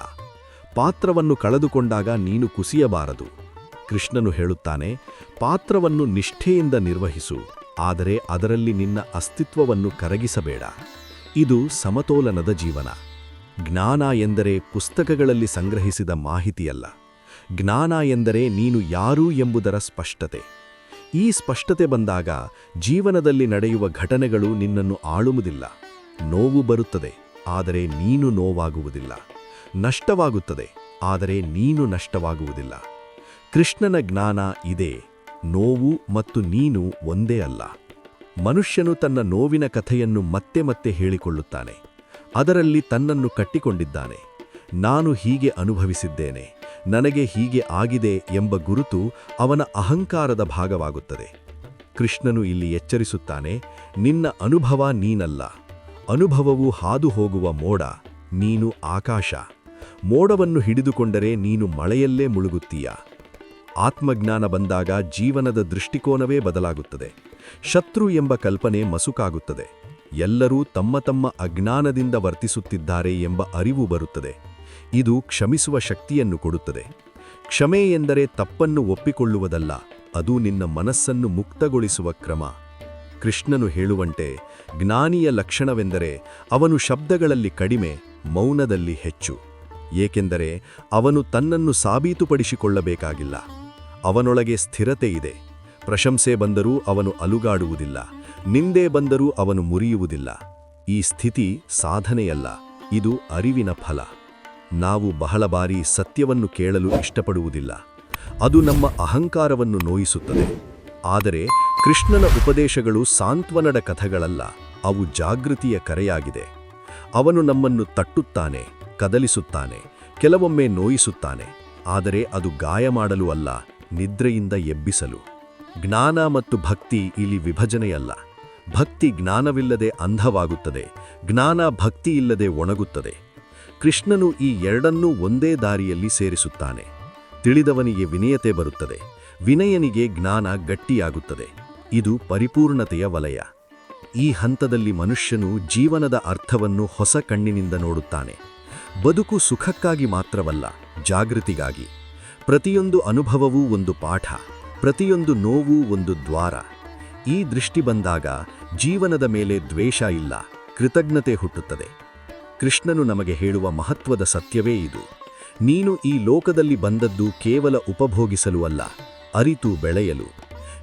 ಪಾತ್ರವನ್ನು ಕಳೆದುಕೊಂಡಾಗ ನೀನು ಕುಸಿಯಬಾರದು. ಕೃಷ್ಣನು ಹೇಳುತ್ತಾನೆ, ಪಾತ್ರವನ್ನು ನಿಷ್ಠೆಯಿಂದ ನಿರ್ವಹಿಸು, ಆದರೆ ಅದರಲ್ಲಿ ನಿನ್ನ ಅಸ್ತಿತ್ವವನ್ನು ಕರಗಿಸಬೇಡ. ಇದು ಸಮತೋಲನದ ಜೀವನ. ಜ್ಞಾನ ಎಂದರೆ ಪುಸ್ತಕಗಳಲ್ಲಿ ಸಂಗ್ರಹಿಸಿದ ಮಾಹಿತಿಯಲ್ಲ. ಜ್ಞಾನ ಎಂದರೆ ನೀನು ಯಾರು ಎಂಬುದರ ಸ್ಪಷ್ಟತೆ. ಈ ಸ್ಪಷ್ಟತೆ ಬಂದಾಗ ಜೀವನದಲ್ಲಿ ನಡೆಯುವ ಘಟನೆಗಳು ನಿನ್ನನ್ನು ಆಳುವುದಿಲ್ಲ. ನೋವು ಬರುತ್ತದೆ, ಆದರೆ ನೀನು ನೋವಾಗುವುದಿಲ್ಲ. ನಷ್ಟವಾಗುತ್ತದೆ, ಆದರೆ ನೀನು ನಷ್ಟವಾಗುವುದಿಲ್ಲ. ಕೃಷ್ಣನ ಜ್ಞಾನ ಇದೇ, ನೋವು ಮತ್ತು ನೀನು ಒಂದೇ ಅಲ್ಲ. ಮನುಷ್ಯನು ತನ್ನ ನೋವಿನ ಕಥೆಯನ್ನು ಮತ್ತೆ ಮತ್ತೆ ಹೇಳಿಕೊಳ್ಳುತ್ತಾನೆ. ಅದರಲ್ಲಿ ತನ್ನನ್ನು ಕಟ್ಟಿಕೊಂಡಿದ್ದಾನೆ. ನಾನು ಹೀಗೆ ಅನುಭವಿಸಿದ್ದೇನೆ, ನನಗೆ ಹೀಗೆ ಆಗಿದೆ ಎಂಬ ಗುರುತು ಅವನ ಅಹಂಕಾರದ ಭಾಗವಾಗುತ್ತದೆ. ಕೃಷ್ಣನು ಇಲ್ಲಿ ಎಚ್ಚರಿಸುತ್ತಾನೆ, ನಿನ್ನ ಅನುಭವ ನೀನಲ್ಲ. ಅನುಭವವು ಹಾದು ಹೋಗುವ ಮೋಡ, ನೀನು ಆಕಾಶ. ಮೋಡವನ್ನು ಹಿಡಿದುಕೊಂಡರೆ ನೀನು ಮಳೆಯಲ್ಲೇ ಮುಳುಗುತ್ತೀಯ. ಆತ್ಮಜ್ಞಾನ ಬಂದಾಗ ಜೀವನದ ದೃಷ್ಟಿಕೋನವೇ ಬದಲಾಗುತ್ತದೆ. ಶತ್ರು ಎಂಬ ಕಲ್ಪನೆ ಮಸುಕಾಗುತ್ತದೆ. ಎಲ್ಲರೂ ತಮ್ಮ ತಮ್ಮ ಅಜ್ಞಾನದಿಂದ ವರ್ತಿಸುತ್ತಿದ್ದಾರೆ ಎಂಬ ಅರಿವು ಬರುತ್ತದೆ. ಇದು ಕ್ಷಮಿಸುವ ಶಕ್ತಿಯನ್ನು ಕೊಡುತ್ತದೆ. ಕ್ಷಮೆ ಎಂದರೆ ತಪ್ಪನ್ನು ಒಪ್ಪಿಕೊಳ್ಳುವುದಲ್ಲ, ಅದು ನಿನ್ನ ಮನಸ್ಸನ್ನು ಮುಕ್ತಗೊಳಿಸುವ ಕ್ರಮ. ಕೃಷ್ಣನು ಹೇಳುವಂತೆ, ಜ್ಞಾನಿಯ ಲಕ್ಷಣವೆಂದರೆ ಅವನು ಶಬ್ದಗಳಲ್ಲಿ ಕಡಿಮೆ, ಮೌನದಲ್ಲಿ ಹೆಚ್ಚು. ಏಕೆಂದರೆ ಅವನು ತನ್ನನ್ನು ಸಾಬೀತುಪಡಿಸಿಕೊಳ್ಳಬೇಕಾಗಿಲ್ಲ. ಅವನೊಳಗೆ ಸ್ಥಿರತೆ ಇದೆ. ಪ್ರಶಂಸೆ ಬಂದರೂ ಅವನು ಅಲುಗಾಡುವುದಿಲ್ಲ, ನಿಂದೆ ಬಂದರೂ ಅವನು ಮುರಿಯುವುದಿಲ್ಲ. ಈ ಸ್ಥಿತಿ ಸಾಧನೆಯಲ್ಲ, ಇದು ಅರಿವಿನ ಫಲ. ನಾವು ಬಹಳ ಬಾರಿ ಸತ್ಯವನ್ನು ಕೇಳಲು ಇಷ್ಟಪಡುವುದಿಲ್ಲ. ಅದು ನಮ್ಮ ಅಹಂಕಾರವನ್ನು ನೋಯಿಸುತ್ತದೆ. ಆದರೆ ಕೃಷ್ಣನ ಉಪದೇಶಗಳು ಸಾಂತ್ವನದ ಕಥೆಗಳಲ್ಲ, ಅವು ಜಾಗೃತಿಯ ಕರೆಯಾಗಿದೆ. ಅವನು ನಮ್ಮನ್ನು ತಟ್ಟುತ್ತಾನೆ, ಕದಲಿಸುತ್ತಾನೆ, ಕೆಲವೊಮ್ಮೆ ನೋಯಿಸುತ್ತಾನೆ. ಆದರೆ ಅದು ಗಾಯ ಮಾಡಲು ಅಲ್ಲ, ನಿದ್ರೆಯಿಂದ ಎಬ್ಬಿಸಲು. ಜ್ಞಾನ ಮತ್ತು ಭಕ್ತಿ ಇಲ್ಲಿ ವಿಭಜನೆಯಲ್ಲ. ಭಕ್ತಿ ಜ್ಞಾನವಿಲ್ಲದೆ ಅಂಧವಾಗುತ್ತದೆ, ಜ್ಞಾನ ಭಕ್ತಿ ಇಲ್ಲದೆ ಒಣಗುತ್ತದೆ. ಕೃಷ್ಣನು ಈ ಎರಡನ್ನೂ ಒಂದೇ ದಾರಿಯಲ್ಲಿ ಸೇರಿಸುತ್ತಾನೆ. ತಿಳಿದವನಿಗೆ ವಿನಯತೆ ಬರುತ್ತದೆ, ವಿನಯನಿಗೆ ಜ್ಞಾನ ಗಟ್ಟಿಯಾಗುತ್ತದೆ. ಇದು ಪರಿಪೂರ್ಣತೆಯ ವಲಯ. ಈ ಹಂತದಲ್ಲಿ ಮನುಷ್ಯನು ಜೀವನದ ಅರ್ಥವನ್ನು ಹೊಸ ಕಣ್ಣಿನಿಂದ ನೋಡುತ್ತಾನೆ. ಬದುಕು ಸುಖಕ್ಕಾಗಿ ಮಾತ್ರವಲ್ಲ, ಜಾಗೃತಿಗಾಗಿ. ಪ್ರತಿಯೊಂದು ಅನುಭವವೂ ಒಂದು ಪಾಠ, ಪ್ರತಿಯೊಂದು ನೋವು ಒಂದು ದ್ವಾರ. ಈ ದೃಷ್ಟಿ ಬಂದಾಗ ಜೀವನದ ಮೇಲೆ ದ್ವೇಷ ಇಲ್ಲ, ಕೃತಜ್ಞತೆ ಹುಟ್ಟುತ್ತದೆ. ಕೃಷ್ಣನು ನಮಗೆ ಹೇಳುವ ಮಹತ್ವದ ಸತ್ಯವೇ ಇದು. ನೀನು ಈ ಲೋಕದಲ್ಲಿ ಬಂದದ್ದು ಕೇವಲ ಉಪಭೋಗಿಸಲು ಅಲ್ಲ, ಅರಿತು ಬೆಳೆಯಲು.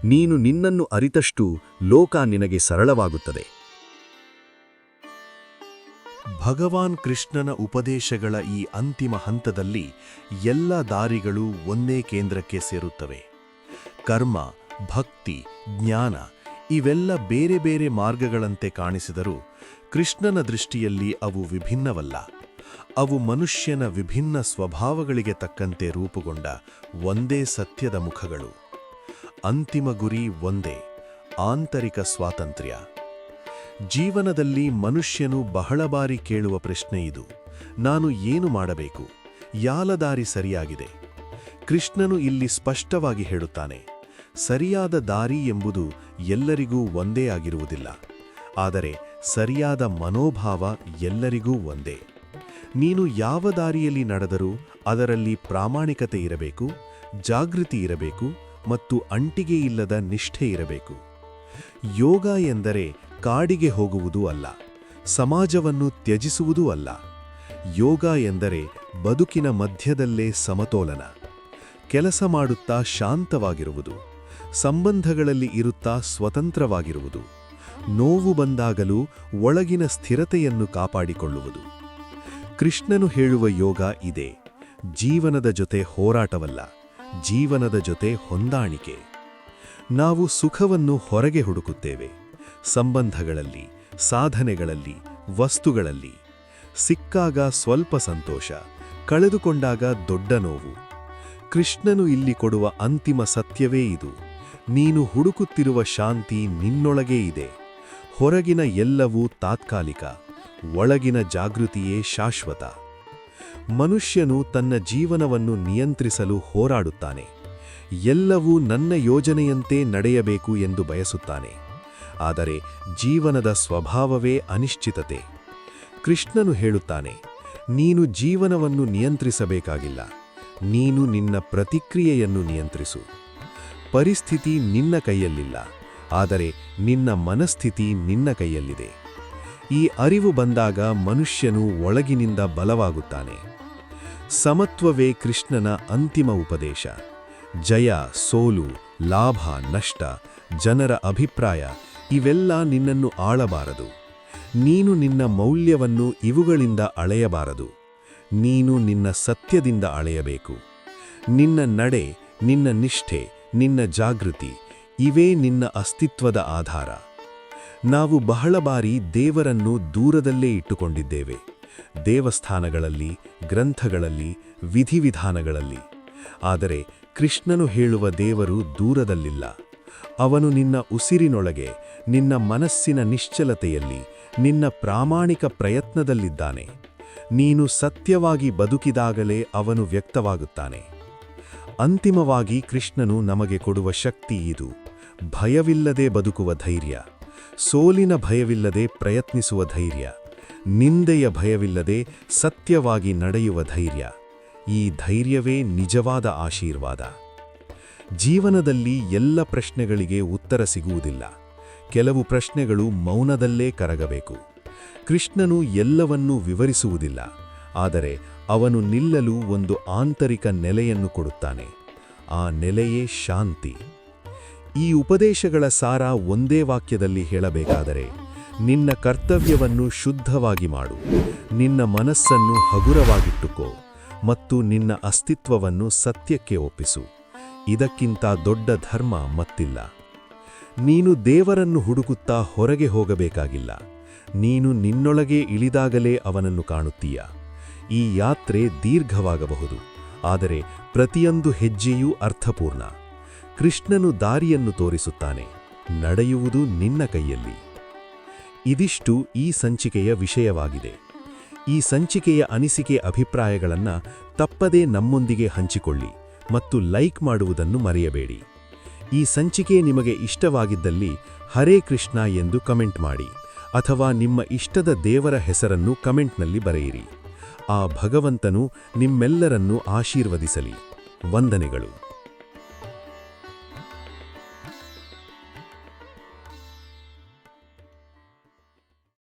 ನೀನು ನಿನ್ನನ್ನು ಅರಿತಷ್ಟು ಲೋಕ ನಿನಗೆ ಸರಳವಾಗುತ್ತದೆ. ಭಗವಾನ್ ಕೃಷ್ಣನ ಉಪದೇಶಗಳ ಈ ಅಂತಿಮ ಹಂತದಲ್ಲಿ ಎಲ್ಲ ದಾರಿಗಳು ಒಂದೇ ಕೇಂದ್ರಕ್ಕೆ ಸೇರುತ್ತವೆ. ಕರ್ಮ, ಭಕ್ತಿ, ಜ್ಞಾನ ಇವೆಲ್ಲ ಬೇರೆ ಬೇರೆ ಮಾರ್ಗಗಳಂತೆ ಕಾಣಿಸಿದರೂ ಕೃಷ್ಣನ ದೃಷ್ಟಿಯಲ್ಲಿ ಅವು ವಿಭಿನ್ನವಲ್ಲ. ಅವು ಮನುಷ್ಯನ ವಿಭಿನ್ನ ಸ್ವಭಾವಗಳಿಗೆ ತಕ್ಕಂತೆ ರೂಪುಗೊಂಡ ಒಂದೇ ಸತ್ಯದ ಮುಖಗಳು. ಅಂತಿಮ ಗುರಿ ಒಂದೇ: ಆಂತರಿಕ ಸ್ವಾತಂತ್ರ್ಯ. ಜೀವನದಲ್ಲಿ ಮನುಷ್ಯನು ಬಹಳ ಬಾರಿ ಕೇಳುವ ಪ್ರಶ್ನೆ ಇದು: ನಾನು ಏನು ಮಾಡಬೇಕು? ಯಾಲ ದಾರಿ ಸರಿಯಾಗಿದೆ? ಕೃಷ್ಣನು ಇಲ್ಲಿ ಸ್ಪಷ್ಟವಾಗಿ ಹೇಳುತ್ತಾನೆ, ಸರಿಯಾದ ದಾರಿ ಎಂಬುದು ಎಲ್ಲರಿಗೂ ಒಂದೇ ಆಗಿರುವುದಿಲ್ಲ, ಆದರೆ ಸರಿಯಾದ ಮನೋಭಾವ ಎಲ್ಲರಿಗೂ ಒಂದೇ. ನೀನು ಯಾವ ದಾರಿಯಲ್ಲಿ ನಡೆದರೂ ಅದರಲ್ಲಿ ಪ್ರಾಮಾಣಿಕತೆ ಇರಬೇಕು, ಜಾಗೃತಿ ಇರಬೇಕು ಮತ್ತು ಅಂಟಿಗೆ ಇಲ್ಲದ ನಿಷ್ಠೆ ಇರಬೇಕು. ಯೋಗ ಎಂದರೆ ಕಾಡಿಗೆ ಹೋಗುವುದೂ ಅಲ್ಲ, ಸಮಾಜವನ್ನು ತ್ಯಜಿಸುವುದೂ ಅಲ್ಲ. ಯೋಗ ಎಂದರೆ ಬದುಕಿನ ಮಧ್ಯದಲ್ಲೇ ಸಮತೋಲನ. ಕೆಲಸ ಮಾಡುತ್ತಾ ಶಾಂತವಾಗಿರುವುದು, ಸಂಬಂಧಗಳಲ್ಲಿ ಇರುತ್ತಾ ಸ್ವತಂತ್ರವಾಗಿರುವುದು, ನೋವು ಬಂದಾಗಲೂ ಒಳಗಿನ ಸ್ಥಿರತೆಯನ್ನು ಕಾಪಾಡಿಕೊಳ್ಳುವುದು. ಕೃಷ್ಣನು ಹೇಳುವ ಯೋಗ ಇದೇ: ಜೀವನದ ಜೊತೆ ಹೋರಾಟವಲ್ಲ, ಜೀವನದ ಜೊತೆ ಹೊಂದಾಣಿಕೆ. ನಾವು ಸುಖವನ್ನು ಹೊರಗೆ ಹುಡುಕುತ್ತೇವೆ, ಸಂಬಂಧಗಳಲ್ಲಿ, ಸಾಧನೆಗಳಲ್ಲಿ, ವಸ್ತುಗಳಲ್ಲಿ. ಸಿಕ್ಕಾಗ ಸ್ವಲ್ಪ ಸಂತೋಷ, ಕಳೆದುಕೊಂಡಾಗ ದೊಡ್ಡ ನೋವು. ಕೃಷ್ಣನು ಇಲ್ಲಿ ಕೊಡುವ ಅಂತಿಮ ಸತ್ಯವೇ ಇದು: ನೀನು ಹುಡುಕುತ್ತಿರುವ ಶಾಂತಿ ನಿನ್ನೊಳಗೇ ಇದೆ. ಹೊರಗಿನ ಎಲ್ಲವೂ ತಾತ್ಕಾಲಿಕ, ಒಳಗಿನ ಜಾಗೃತಿಯೇ ಶಾಶ್ವತ. ಮನುಷ್ಯನು ತನ್ನ ಜೀವನವನ್ನು ನಿಯಂತ್ರಿಸಲು ಹೋರಾಡುತ್ತಾನೆ. ಎಲ್ಲವೂ ನನ್ನ ಯೋಜನೆಯಂತೆ ನಡೆಯಬೇಕು ಎಂದು ಬಯಸುತ್ತಾನೆ. ಆದರೆ ಜೀವನದ ಸ್ವಭಾವವೇ ಅನಿಶ್ಚಿತತೆ. ಕೃಷ್ಣನು ಹೇಳುತ್ತಾನೆ, ನೀನು ಜೀವನವನ್ನು ನಿಯಂತ್ರಿಸಬೇಕಾಗಿಲ್ಲ, ನೀನು ನಿನ್ನ ಪ್ರತಿಕ್ರಿಯೆಯನ್ನು ನಿಯಂತ್ರಿಸು. ಪರಿಸ್ಥಿತಿ ನಿನ್ನ ಕೈಯಲ್ಲಿಲ್ಲ, ಆದರೆ ನಿನ್ನ ಮನಸ್ಥಿತಿ ನಿನ್ನ ಕೈಯಲ್ಲಿದೆ. ಈ ಅರಿವು ಬಂದಾಗ ಮನುಷ್ಯನು ಒಳಗಿನಿಂದ ಬಲವಾಗುತ್ತಾನೆ. ಸಮತ್ವವೇ ಕೃಷ್ಣನ ಅಂತಿಮ ಉಪದೇಶ. ಜಯ, ಸೋಲು, ಲಾಭ, ನಷ್ಟ, ಜನರ ಅಭಿಪ್ರಾಯ ಇವೆಲ್ಲ ನಿನ್ನನ್ನು ಆಳಬಾರದು. ನೀನು ನಿನ್ನ ಮೌಲ್ಯವನ್ನು ಇವುಗಳಿಂದ ಅಳೆಯಬಾರದು. ನೀನು ನಿನ್ನ ಸತ್ಯದಿಂದ ಅಳೆಯಬೇಕು. ನಿನ್ನ ನಡೆ, ನಿನ್ನ ನಿಷ್ಠೆ, ನಿನ್ನ ಜಾಗೃತಿ ಇವೇ ನಿನ್ನ ಅಸ್ತಿತ್ವದ ಆಧಾರ. ನಾವು ಬಹಳ ಬಾರಿ ದೇವರನ್ನು ದೂರದಲ್ಲೇ ಇಟ್ಟುಕೊಂಡಿದ್ದೇವೆ, ದೇವಸ್ಥಾನಗಳಲ್ಲಿ, ಗ್ರಂಥಗಳಲ್ಲಿ, ವಿಧಿವಿಧಾನಗಳಲ್ಲಿ. ಆದರೆ ಕೃಷ್ಣನು ಹೇಳುವ ದೇವರು ದೂರದಲ್ಲಿಲ್ಲ. ಅವನು ನಿನ್ನ ಉಸಿರಿನೊಳಗೆ, ನಿನ್ನ ಮನಸ್ಸಿನ ನಿಶ್ಚಲತೆಯಲ್ಲಿ, ನಿನ್ನ ಪ್ರಾಮಾಣಿಕ ಪ್ರಯತ್ನದಲ್ಲಿದ್ದಾನೆ. ನೀನು ಸತ್ಯವಾಗಿ ಬದುಕಿದಾಗಲೇ ಅವನು ವ್ಯಕ್ತವಾಗುತ್ತಾನೆ. ಅಂತಿಮವಾಗಿ ಕೃಷ್ಣನು ನಮಗೆ ಕೊಡುವ ಶಕ್ತಿ ಇದು: ಭಯವಿಲ್ಲದೆ ಬದುಕುವ ಧೈರ್ಯ, ಸೋಲಿನ ಭಯವಿಲ್ಲದೆ ಪ್ರಯತ್ನಿಸುವ ಧೈರ್ಯ, ನಿಂದೆಯ ಭಯವಿಲ್ಲದೆ ಸತ್ಯವಾಗಿ ನಡೆಯುವ ಧೈರ್ಯ. ಈ ಧೈರ್ಯವೇ ನಿಜವಾದ ಆಶೀರ್ವಾದ. ಜೀವನದಲ್ಲಿ ಎಲ್ಲ ಪ್ರಶ್ನೆಗಳಿಗೆ ಉತ್ತರ ಸಿಗುವುದಿಲ್ಲ. ಕೆಲವು ಪ್ರಶ್ನೆಗಳು ಮೌನದಲ್ಲೇ ಕರಗಬೇಕು. ಕೃಷ್ಣನು ಎಲ್ಲವನ್ನೂ ವಿವರಿಸುವುದಿಲ್ಲ, ಆದರೆ ಅವನು ನಿಲ್ಲಲು ಒಂದು ಆಂತರಿಕ ನೆಲೆಯನ್ನು ಕೊಡುತ್ತಾನೆ. ಆ ನೆಲೆಯೇ ಶಾಂತಿ. ಈ ಉಪದೇಶಗಳ ಸಾರ ಒಂದೇ ವಾಕ್ಯದಲ್ಲಿ ಹೇಳಬೇಕಾದರೆ, ನಿನ್ನ ಕರ್ತವ್ಯವನ್ನು ಶುದ್ಧವಾಗಿ ಮಾಡು, ನಿನ್ನ ಮನಸ್ಸನ್ನು ಹಗುರವಾಗಿಟ್ಟುಕೋ ಮತ್ತು ನಿನ್ನ ಅಸ್ತಿತ್ವವನ್ನು ಸತ್ಯಕ್ಕೆ ಒಪ್ಪಿಸು. ಇದಕ್ಕಿಂತ ದೊಡ್ಡ ಧರ್ಮ ಮತ್ತಿಲ್ಲ. ನೀನು ದೇವರನ್ನು ಹುಡುಕುತ್ತಾ ಹೊರಗೆ ಹೋಗಬೇಕಾಗಿಲ್ಲ. ನೀನು ನಿನ್ನೊಳಗೆ ಇಳಿದಾಗಲೇ ಅವನನ್ನು ಕಾಣುತ್ತೀಯ. ಈ ಯಾತ್ರೆ ದೀರ್ಘವಾಗಬಹುದು, ಆದರೆ ಪ್ರತಿಯೊಂದು ಹೆಜ್ಜೆಯೂ ಅರ್ಥಪೂರ್ಣ. ಕೃಷ್ಣನು ದಾರಿಯನ್ನು ತೋರಿಸುತ್ತಾನೆ, ನಡೆಯುವುದು ನಿನ್ನ ಕೈಯಲ್ಲಿ. ಇದಿಷ್ಟು ಈ ಸಂಚಿಕೆಯ ವಿಷಯವಾಗಿದೆ. ಈ ಸಂಚಿಕೆಯ ಅನಿಸಿಕೆ ಅಭಿಪ್ರಾಯಗಳನ್ನು ತಪ್ಪದೇ ನಮ್ಮೊಂದಿಗೆ ಹಂಚಿಕೊಳ್ಳಿ ಮತ್ತು ಲೈಕ್ ಮಾಡುವುದನ್ನು ಮರೆಯಬೇಡಿ. ಈ ಸಂಚಿಕೆ ನಿಮಗೆ ಇಷ್ಟವಾಗಿದ್ದಲ್ಲಿ ಹರೇ ಕೃಷ್ಣ ಎಂದು ಕಮೆಂಟ್ ಮಾಡಿ, ಅಥವಾ ನಿಮ್ಮ ಇಷ್ಟದ ದೇವರ ಹೆಸರನ್ನು ಕಮೆಂಟ್ನಲ್ಲಿ ಬರೆಯಿರಿ. ಆ ಭಗವಂತನು ನಿಮ್ಮೆಲ್ಲರನ್ನೂ ಆಶೀರ್ವದಿಸಲಿ. ವಂದನೆಗಳು.